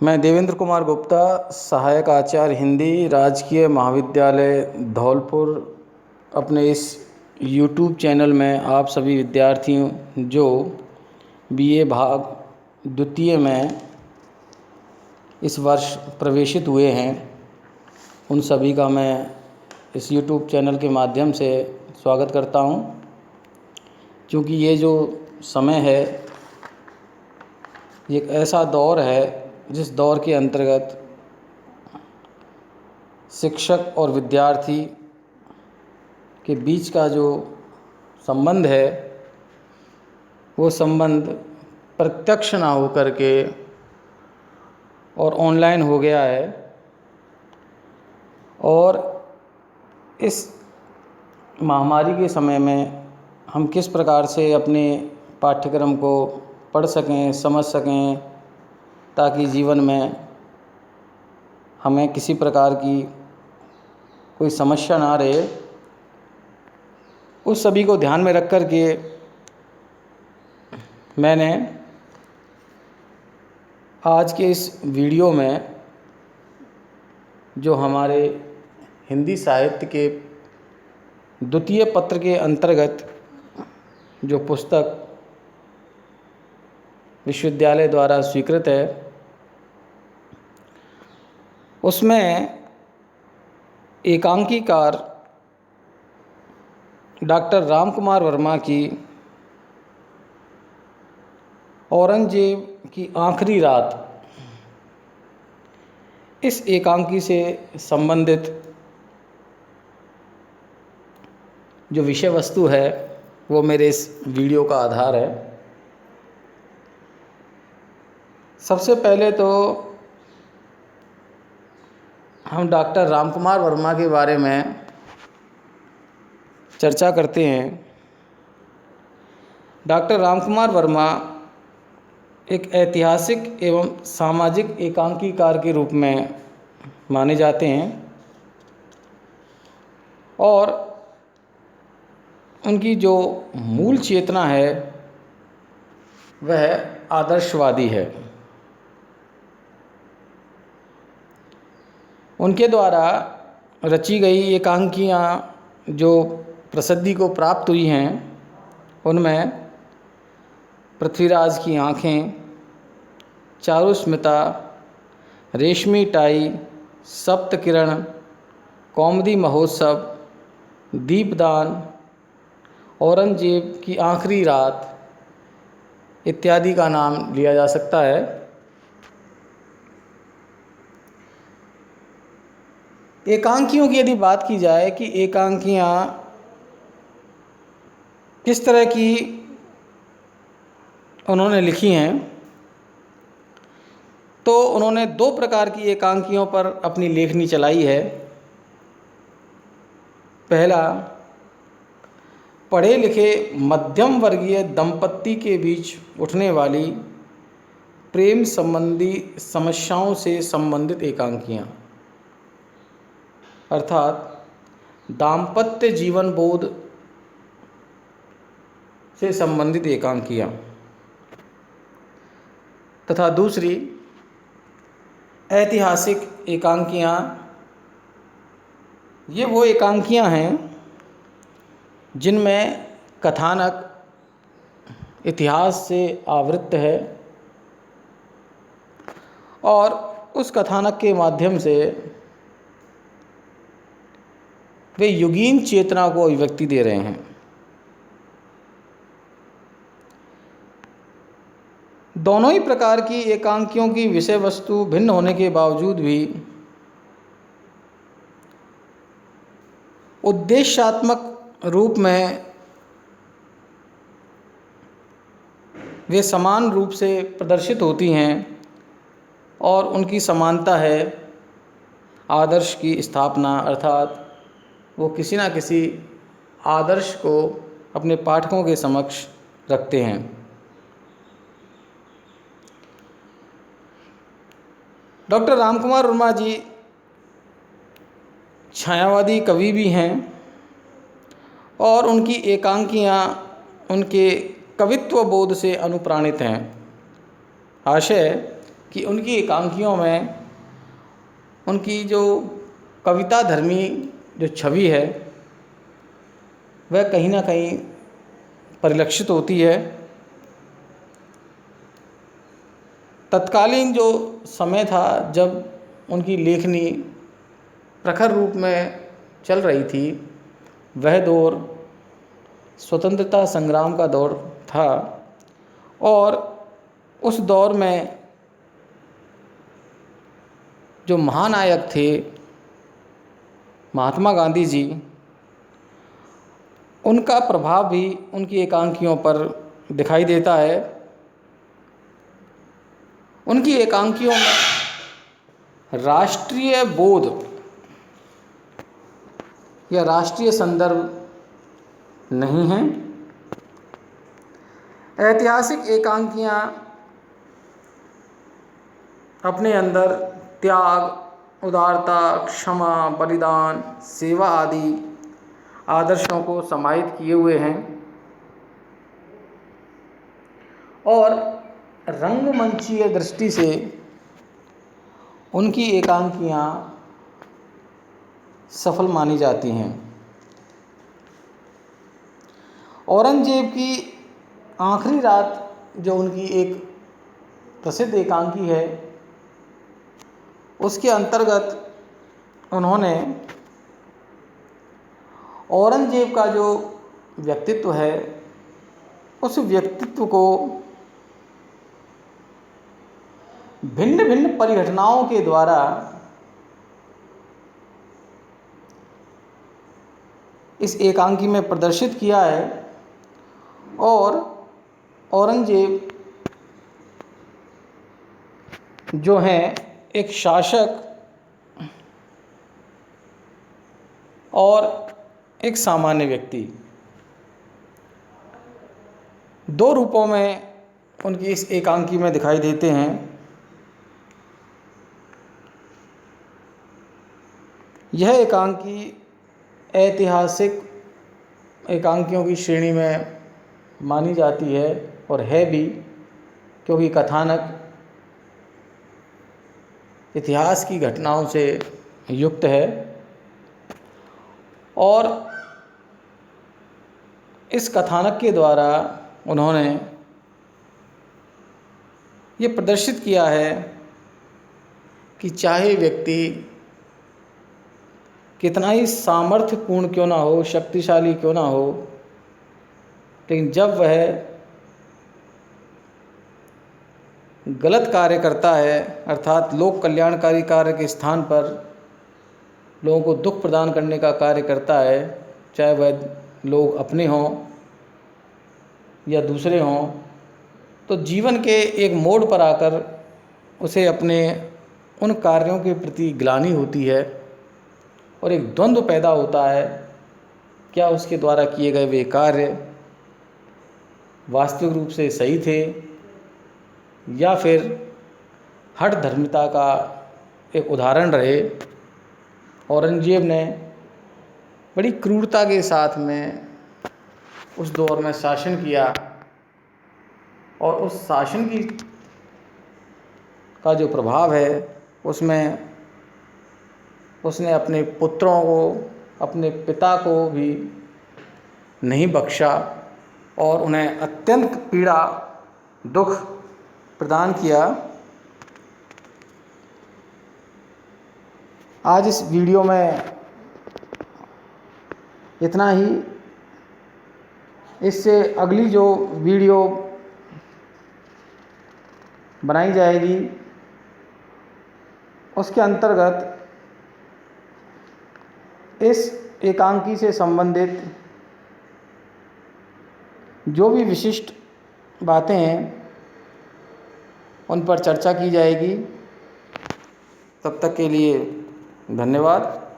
मैं देवेंद्र कुमार गुप्ता, सहायक आचार्य हिंदी, राजकीय महाविद्यालय धौलपुर, अपने इस यूट्यूब चैनल में आप सभी विद्यार्थियों जो बीए भाग द्वितीय में इस वर्ष प्रवेशित हुए हैं, उन सभी का मैं इस यूट्यूब चैनल के माध्यम से स्वागत करता हूं। क्योंकि ये जो समय है, ये एक ऐसा दौर है जिस दौर के अंतर्गत शिक्षक और विद्यार्थी के बीच का जो संबंध है, वो संबंध प्रत्यक्ष ना हो करके और ऑनलाइन हो गया है। और इस महामारी के समय में हम किस प्रकार से अपने पाठ्यक्रम को पढ़ सकें, समझ सकें, ताकि जीवन में हमें किसी प्रकार की कोई समस्या ना रहे, उस सभी को ध्यान में रख कर के मैंने आज के इस वीडियो में जो हमारे हिंदी साहित्य के द्वितीय पत्र के अंतर्गत जो पुस्तक विश्वविद्यालय द्वारा स्वीकृत है, उसमें एकांकीकार डॉक्टर रामकुमार वर्मा की औरंगजेब की आखिरी रात, इस एकांकी से संबंधित जो विषय वस्तु है, वो मेरे इस वीडियो का आधार है। सबसे पहले तो हम डॉक्टर रामकुमार वर्मा के बारे में चर्चा करते हैं। डॉक्टर रामकुमार वर्मा एक ऐतिहासिक एवं सामाजिक एकांकीकार के रूप में माने जाते हैं और उनकी जो मूल चेतना है वह आदर्शवादी है। उनके द्वारा रची गई एकांकियाँ जो प्रसिद्धि को प्राप्त हुई हैं, उनमें पृथ्वीराज की आँखें, चारुस्मिता, रेशमी टाई, सप्तकिरण, कौमुदी महोत्सव, दीपदान, औरंगजेब की आखिरी रात इत्यादि का नाम लिया जा सकता है। एकांकियों की यदि बात की जाए कि एकांकियाँ किस तरह की उन्होंने लिखी हैं, तो उन्होंने दो प्रकार की एकांकियों पर अपनी लेखनी चलाई है। पहला, पढ़े लिखे मध्यम वर्गीय दंपत्ति के बीच उठने वाली प्रेम संबंधी समस्याओं से संबंधित एकांकियाँ, अर्थात दाम्पत्य जीवन बोध से संबंधित एकांकियाँ। तथा दूसरी, ऐतिहासिक एकांकियाँ। ये वो एकांकियाँ हैं जिनमें कथानक इतिहास से आवृत्त है और उस कथानक के माध्यम से वे युगीन चेतना को अभिव्यक्ति दे रहे हैं। दोनों ही प्रकार की एकांकियों की विषय वस्तु भिन्न होने के बावजूद भी उद्देश्यात्मक रूप में वे समान रूप से प्रदर्शित होती हैं और उनकी समानता है आदर्श की स्थापना, अर्थात वो किसी न किसी आदर्श को अपने पाठकों के समक्ष रखते हैं। डॉक्टर रामकुमार वर्मा जी छायावादी कवि भी हैं और उनकी एकांकियाँ उनके कवित्व बोध से अनुप्राणित हैं। आशय कि उनकी एकांकियों में उनकी जो कविता धर्मी जो छवि है वह कहीं ना कहीं परिलक्षित होती है। तत्कालीन जो समय था जब उनकी लेखनी प्रखर रूप में चल रही थी, वह दौर स्वतंत्रता संग्राम का दौर था और उस दौर में जो महानायक थे महात्मा गांधी जी, उनका प्रभाव भी उनकी एकांकियों पर दिखाई देता है। उनकी एकांकियों में राष्ट्रीय बोध या राष्ट्रीय संदर्भ नहीं है। ऐतिहासिक एकांकियाँ अपने अंदर त्याग, उदारता, क्षमा, बलिदान, सेवा आदि आदर्शों को समाहित किए हुए हैं और रंगमंचीय दृष्टि से उनकी एकांकियाँ सफल मानी जाती हैं। औरंगजेब की आखिरी रात जो उनकी एक प्रसिद्ध एकांकी है, उसके अंतर्गत उन्होंने औरंगजेब का जो व्यक्तित्व है उस व्यक्तित्व को भिन्न भिन्न परिघटनाओं के द्वारा इस एकांकी में प्रदर्शित किया है और औरंगजेब जो हैं एक शासक और एक सामान्य व्यक्ति, दो रूपों में उनकी इस एकांकी में दिखाई देते हैं। यह एकांकी ऐतिहासिक एकांकियों की श्रेणी में मानी जाती है और है भी, क्योंकि कथानक इतिहास की घटनाओं से युक्त है और इस कथानक के द्वारा उन्होंने ये प्रदर्शित किया है कि चाहे व्यक्ति कितना ही सामर्थ्यपूर्ण क्यों ना हो, शक्तिशाली क्यों ना हो, लेकिन जब वह गलत कार्य करता है, अर्थात लोक कल्याणकारी कार्य के स्थान पर लोगों को दुख प्रदान करने का कार्य करता है, चाहे वह लोग अपने हों या दूसरे हों, तो जीवन के एक मोड़ पर आकर उसे अपने उन कार्यों के प्रति ग्लानि होती है और एक द्वंद्व पैदा होता है, क्या उसके द्वारा किए गए वे कार्य वास्तविक रूप से सही थे या फिर हठ धर्मिता का एक उदाहरण रहे। औरंगजेब ने बड़ी क्रूरता के साथ में उस दौर में शासन किया और उस शासन की का जो प्रभाव है उसमें उसने अपने पुत्रों को, अपने पिता को भी नहीं बख्शा और उन्हें अत्यंत पीड़ा, दुख प्रदान किया। आज इस वीडियो में इतना ही। इससे अगली जो वीडियो बनाई जाएगी उसके अंतर्गत इस एकांकी से संबंधित जो भी विशिष्ट बातें हैं उन पर चर्चा की जाएगी। तब तक के लिए धन्यवाद।